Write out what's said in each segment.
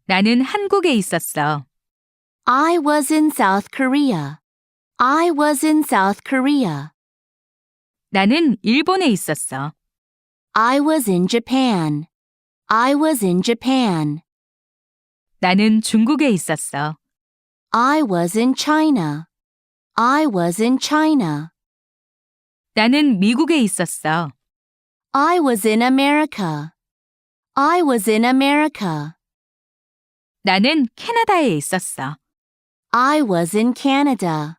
나는 한국에 있었어. I was in South Korea. I was in South Korea. 나는 일본에 있었어. I was in Japan. I was in Japan. 나는 중국에 있었어. I was in China. I was in China. 나는 미국에 있었어. I was in America. I was in America. 나는 캐나다에 있었어. I was in Canada.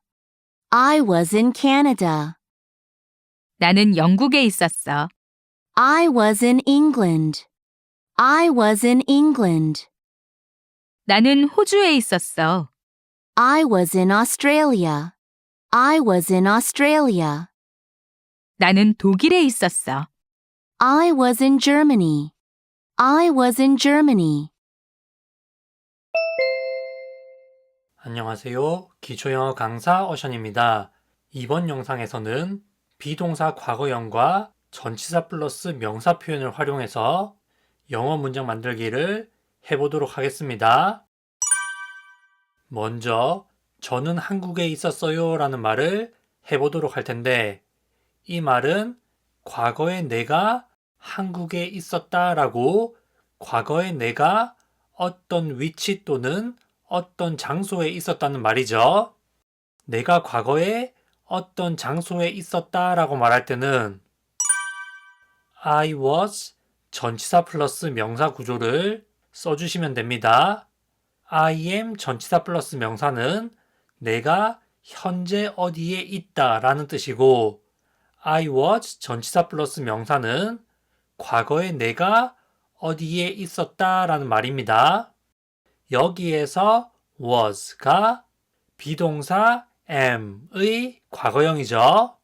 I was in Canada. 나는 영국에 있었어. I was in England. I was in England. 나는 호주에 있었어. I was in Australia. I was in Australia. 나는 독일에 있었어. I was in Germany. I was in Germany. 안녕하세요. 기초영어 강사 어션입니다. 이번 영상에서는 비동사 과거형과 전치사 플러스 명사 표현을 활용해서 영어 문장 만들기를 해보도록 하겠습니다. 먼저 저는 한국에 있었어요 라는 말을 해보도록 할 텐데 이 말은 과거에 내가 한국에 있었다 라고 과거에 내가 어떤 위치 또는 어떤 장소에 있었다는 말이죠. 내가 과거에 어떤 장소에 있었다 라고 말할 때는 I was 전치사 플러스 명사 구조를 써주시면 됩니다. I am 전치사 플러스 명사는 내가 현재 어디에 있다 라는 뜻이고 I was 전치사 플러스 명사는 과거에 내가 어디에 있었다 라는 말입니다. 여기에서 was가 비동사 am의 과거형이죠.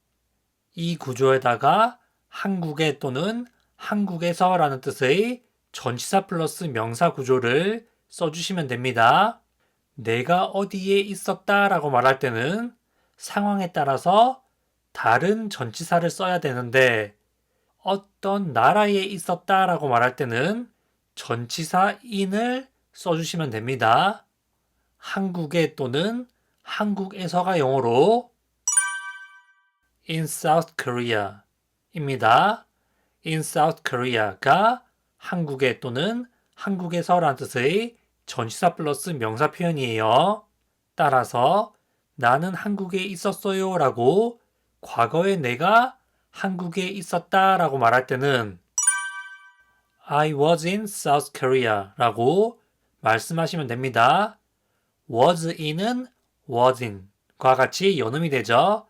이 구조에다가 한국에 또는 한국에서 라는 뜻의 전치사 플러스 명사 구조를 써주시면 됩니다. 내가 어디에 있었다 라고 말할 때는 상황에 따라서 다른 전치사를 써야 되는데 어떤 나라에 있었다 라고 말할 때는 전치사 in을 써주시면 됩니다. 한국에 또는 한국에서가 영어로 in South Korea 입니다. in South Korea가 한국에 또는 한국에서라는 뜻의 전치사 플러스 명사 표현이에요. 따라서 나는 한국에 있었어요 라고 과거에 내가 한국에 있었다 라고 말할 때는 I was in South Korea 라고 말씀하시면 됩니다. was in은 was in과 같이 연음이 되죠.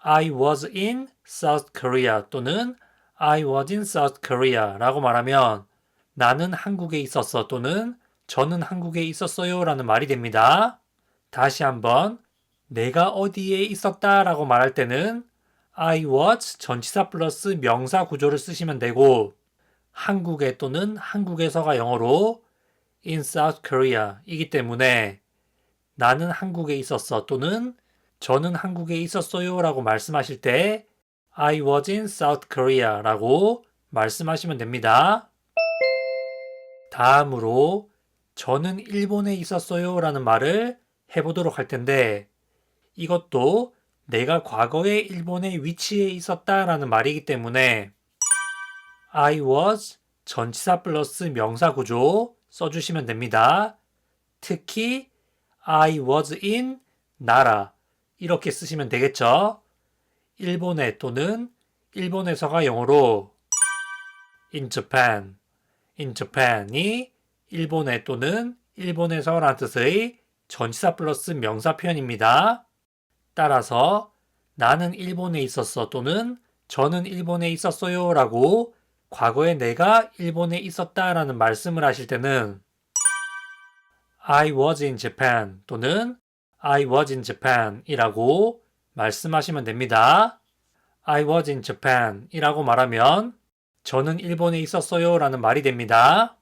I was in South Korea 또는 I was in South Korea 라고 말하면 나는 한국에 있었어 또는 저는 한국에 있었어요 라는 말이 됩니다. 다시 한번 내가 어디에 있었다 라고 말할 때는 I was 전치사 플러스 명사 구조를 쓰시면 되고 한국에 또는 한국에서가 영어로 in South Korea 이기 때문에 나는 한국에 있었어 또는 저는 한국에 있었어요 라고 말씀하실 때 I was in South Korea 라고 말씀하시면 됩니다. 다음으로 저는 일본에 있었어요 라는 말을 해보도록 할 텐데 이것도 내가 과거에 일본의 위치에 있었다 라는 말이기 때문에 I was 전치사 플러스 명사 구조 써주시면 됩니다. 특히 I was in 나라 이렇게 쓰시면 되겠죠. 일본에 또는 일본에서가 영어로 in Japan, in Japan이 일본에 또는 일본에서라는 뜻의 전치사 플러스 명사 표현입니다. 따라서 나는 일본에 있었어 또는 저는 일본에 있었어요 라고 과거에 내가 일본에 있었다 라는 말씀을 하실 때는 I was in Japan 또는 I was in Japan 이라고 말씀하시면 됩니다. I was in Japan 이라고 말하면 저는 일본에 있었어요 라는 말이 됩니다.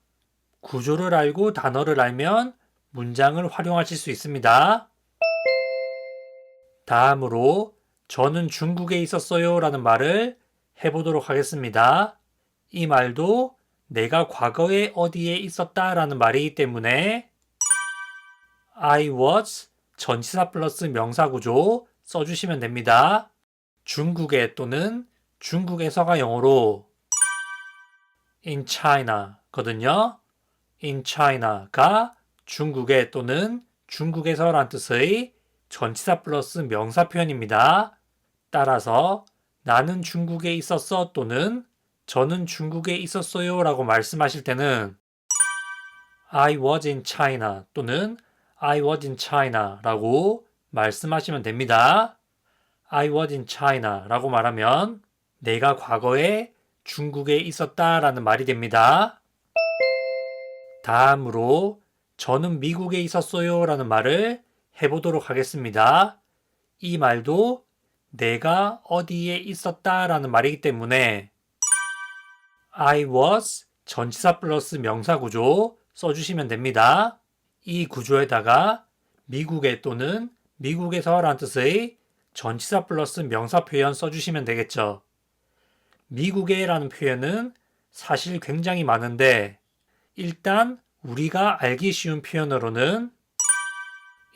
구조를 알고 단어를 알면 문장을 활용하실 수 있습니다. 다음으로 저는 중국에 있었어요 라는 말을 해보도록 하겠습니다. 이 말도 내가 과거에 어디에 있었다 라는 말이기 때문에 I was 전치사 플러스 명사 구조 써주시면 됩니다. 중국에 또는 중국에서가 영어로 in China 거든요. in China가 중국에 또는 중국에서란 뜻의 전치사 플러스 명사 표현입니다. 따라서 나는 중국에 있었어 또는 저는 중국에 있었어요 라고 말씀하실 때는 I was in China 또는 I was in China 라고 말씀하시면 됩니다. I was in China 라고 말하면 내가 과거에 중국에 있었다 라는 말이 됩니다. 다음으로 저는 미국에 있었어요 라는 말을 해보도록 하겠습니다. 이 말도 내가 어디에 있었다 라는 말이기 때문에 I was 전치사 플러스 명사 구조 써주시면 됩니다. 이 구조에다가 미국에 또는 미국에서 라는 뜻의 전치사 플러스 명사 표현 써주시면 되겠죠. 미국에 라는 표현은 사실 굉장히 많은데 일단 우리가 알기 쉬운 표현으로는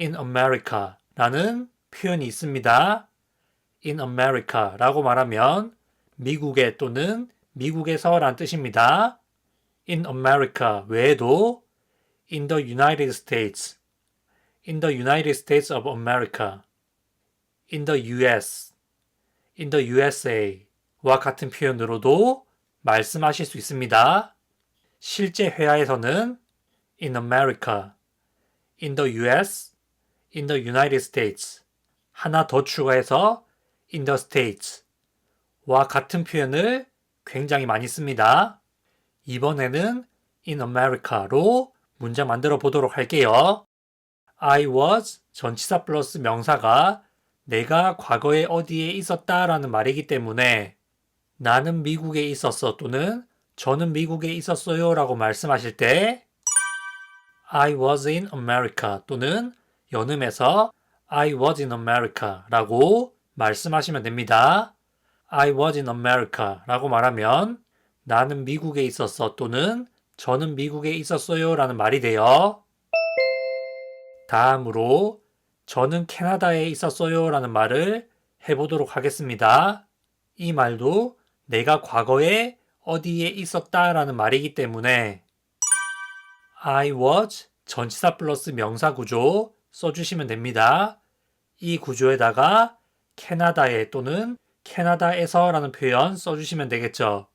in America 라는 표현이 있습니다. in America 라고 말하면 미국에 또는 미국에서 라는 뜻입니다. in America 외에도 in the United States, in the United States of America, in the US, in the USA 와 같은 표현으로도 말씀하실 수 있습니다. 실제 회화에서는 in America, in the US, in the United States 하나 더 추가해서 in the States 와 같은 표현을 굉장히 많이 씁니다. 이번에는 in America로 문장 만들어 보도록 할게요. I was 전치사 플러스 명사가 내가 과거에 어디에 있었다 라는 말이기 때문에 나는 미국에 있었어 또는 저는 미국에 있었어요 라고 말씀하실 때 I was in America 또는 연음해서 I was in America 라고 말씀하시면 됩니다. I was in America 라고 말하면 나는 미국에 있었어 또는 저는 미국에 있었어요 라는 말이 돼요. 다음으로 저는 캐나다에 있었어요 라는 말을 해보도록 하겠습니다. 이 말도 내가 과거에 어디에 있었다 라는 말이기 때문에 I was 전치사 플러스 명사 구조 써주시면 됩니다. 이 구조에다가 캐나다에 또는 캐나다에서 라는 표현 써주시면 되겠죠.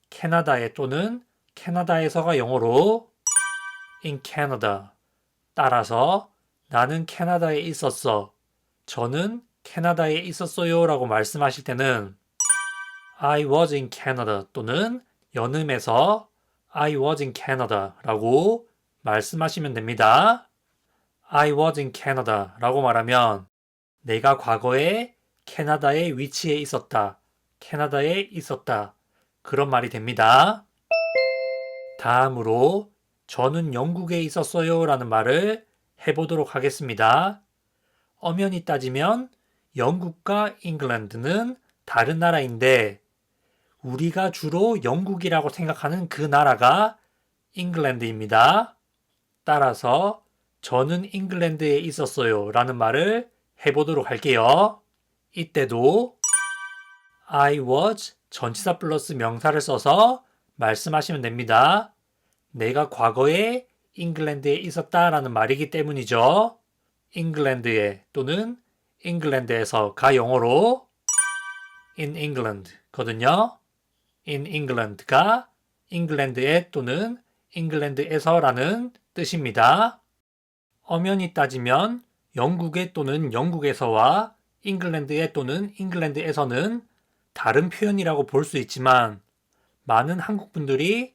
캐나다에 또는 캐나다에서가 영어로 in Canada. 따라서 나는 캐나다에 있었어. 저는 캐나다에 있었어요 라고 말씀하실 때는 I was in Canada 또는 연음해서 I was in Canada 라고 말씀하시면 됩니다. I was in Canada 라고 말하면 내가 과거에 캐나다에 위치해 있었다. 캐나다에 있었다. 그런 말이 됩니다. 다음으로 저는 영국에 있었어요 라는 말을 해보도록 하겠습니다. 엄연히 따지면 영국과 잉글랜드는 다른 나라인데 우리가 주로 영국이라고 생각하는 그 나라가 잉글랜드입니다. 따라서 저는 잉글랜드에 있었어요 라는 말을 해보도록 할게요. 이때도 I was 전치사 플러스 명사를 써서 말씀하시면 됩니다. 내가 과거에 잉글랜드에 있었다 라는 말이기 때문이죠. 잉글랜드에 또는 잉글랜드에서가 영어로 in England 거든요. in England가 잉글랜드에 또는 잉글랜드에서라는 뜻입니다. 엄연히 따지면 영국에 또는 영국에서와 잉글랜드에 또는 잉글랜드에서는 다른 표현이라고 볼 수 있지만 많은 한국 분들이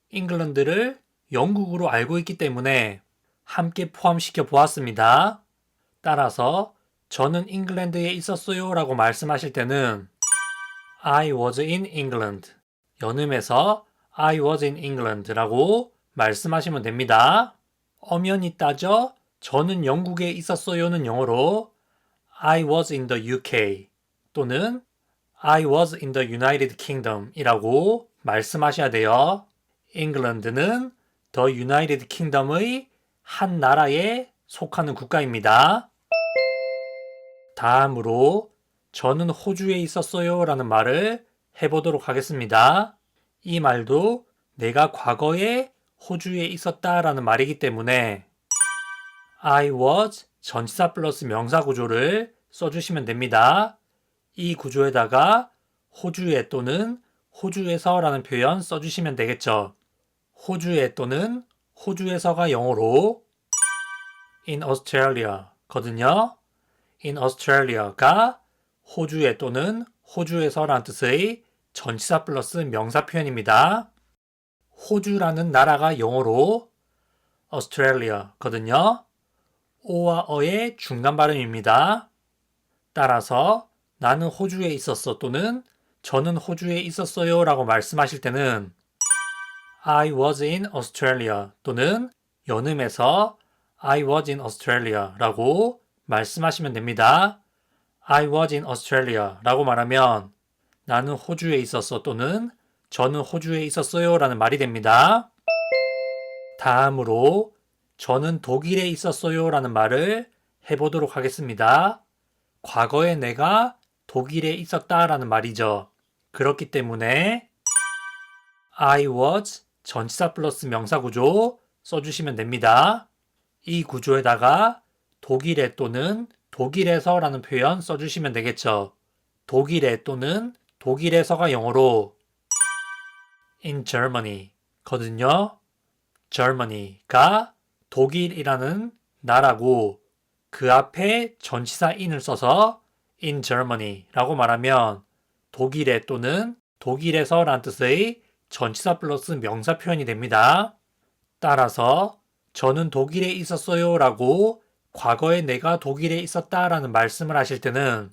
잉글랜드를 영국으로 알고 있기 때문에 함께 포함시켜 보았습니다. 따라서 저는 잉글랜드에 있었어요 라고 말씀하실 때는 I was in England 연음해서 I was in England 라고 말씀하시면 됩니다. 엄연히 따져 저는 영국에 있었어요는 영어로 I was in the UK 또는 I was in the United Kingdom 이라고 말씀하셔야 돼요. 잉글랜드는 더 유나이티드 킹덤의 한 나라에 속하는 국가입니다. 다음으로 저는 호주에 있었어요 라는 말을 해보도록 하겠습니다. 이 말도 내가 과거에 호주에 있었다 라는 말이기 때문에 I was 전치사 플러스 명사 구조를 써주시면 됩니다. 이 구조에다가 호주에 또는 호주에서 라는 표현 써주시면 되겠죠. 호주에 또는 호주에서가 영어로 in Australia 거든요. in Australia가 호주에 또는 호주에서 라는 뜻의 전치사 플러스 명사 표현입니다. 호주라는 나라가 영어로 Australia 거든요. 오와 어의 중간 발음입니다. 따라서 나는 호주에 있었어 또는 저는 호주에 있었어요 라고 말씀하실 때는 I was in Australia 또는 연음에서 I was in Australia 라고 말씀하시면 됩니다. I was in Australia 라고 말하면 나는 호주에 있었어 또는 저는 호주에 있었어요 라는 말이 됩니다. 다음으로 저는 독일에 있었어요 라는 말을 해보도록 하겠습니다. 과거에 내가 독일에 있었다 라는 말이죠. 그렇기 때문에 I was 전치사 플러스 명사 구조 써주시면 됩니다. 이 구조에다가 독일에 또는 독일에서 라는 표현 써주시면 되겠죠. 독일에 또는 독일에서가 영어로 in Germany 거든요. Germany가 독일이라는 나라고 그 앞에 전치사 in을 써서 in Germany 라고 말하면 독일에 또는 독일에서 라는 뜻의 전치사 플러스 명사 표현이 됩니다. 따라서 저는 독일에 있었어요 라고 과거에 내가 독일에 있었다 라는 말씀을 하실 때는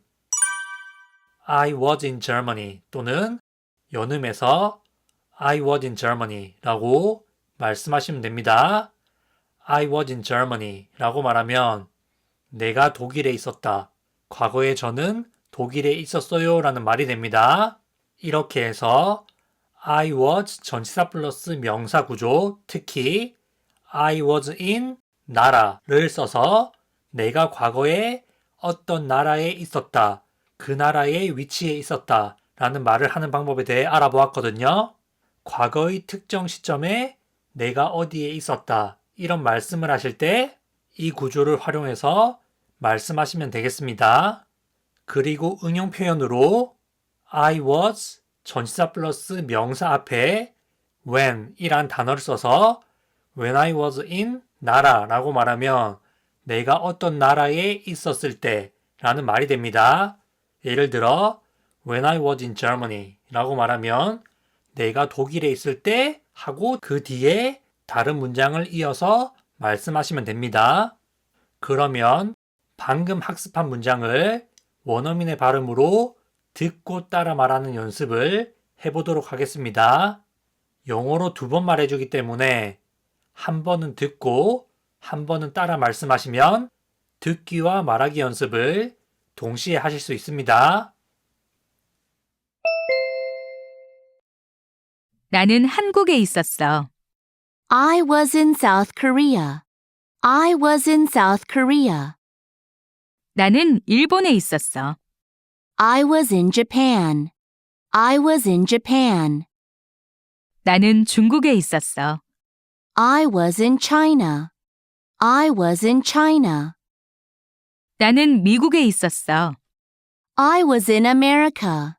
I was in Germany 또는 연음에서 I was in Germany 라고 말씀하시면 됩니다. I was in Germany 라고 말하면 내가 독일에 있었다. 과거에 저는 독일에 있었어요 라는 말이 됩니다. 이렇게 해서 I was 전치사 플러스 명사 구조, 특히 I was in 나라를 써서 내가 과거에 어떤 나라에 있었다, 그 나라의 위치에 있었다 라는 말을 하는 방법에 대해 알아보았거든요. 과거의 특정 시점에 내가 어디에 있었다 이런 말씀을 하실 때 이 구조를 활용해서 말씀하시면 되겠습니다. 그리고 응용 표현으로 I was 전치사 플러스 명사 앞에 when 이란 단어를 써서 when I was in 나라 라고 말하면 내가 어떤 나라에 있었을 때 라는 말이 됩니다. 예를 들어 when I was in Germany 라고 말하면 내가 독일에 있을 때 하고 그 뒤에 다른 문장을 이어서 말씀하시면 됩니다. 그러면 방금 학습한 문장을 원어민의 발음으로 듣고 따라 말하는 연습을 해보도록 하겠습니다. 영어로 2번 말해주기 때문에 한 번은 듣고 한 번은 따라 말씀하시면 듣기와 말하기 연습을 동시에 하실 수 있습니다. 나는 한국에 있었어. I was in South Korea. I was in South Korea. 나는 일본에 있었어. I was in Japan. I was in Japan. 나는 중국에 있었어. I was in China. I was in China. 나는 미국에 있었어. I was in America.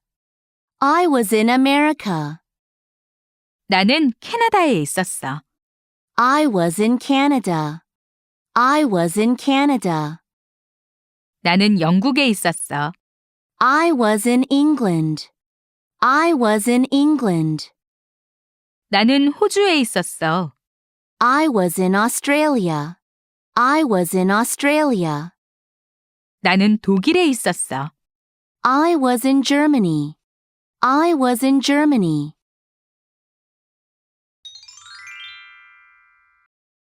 I was in America. 나는 캐나다에 있었어. I was in Canada. I was in Canada. 나는 영국에 있었어. I was in England. I was in England. 나는 호주에 있었어. I was in Australia. I was in Australia. 나는 독일에 있었어. I was in Germany. I was in Germany.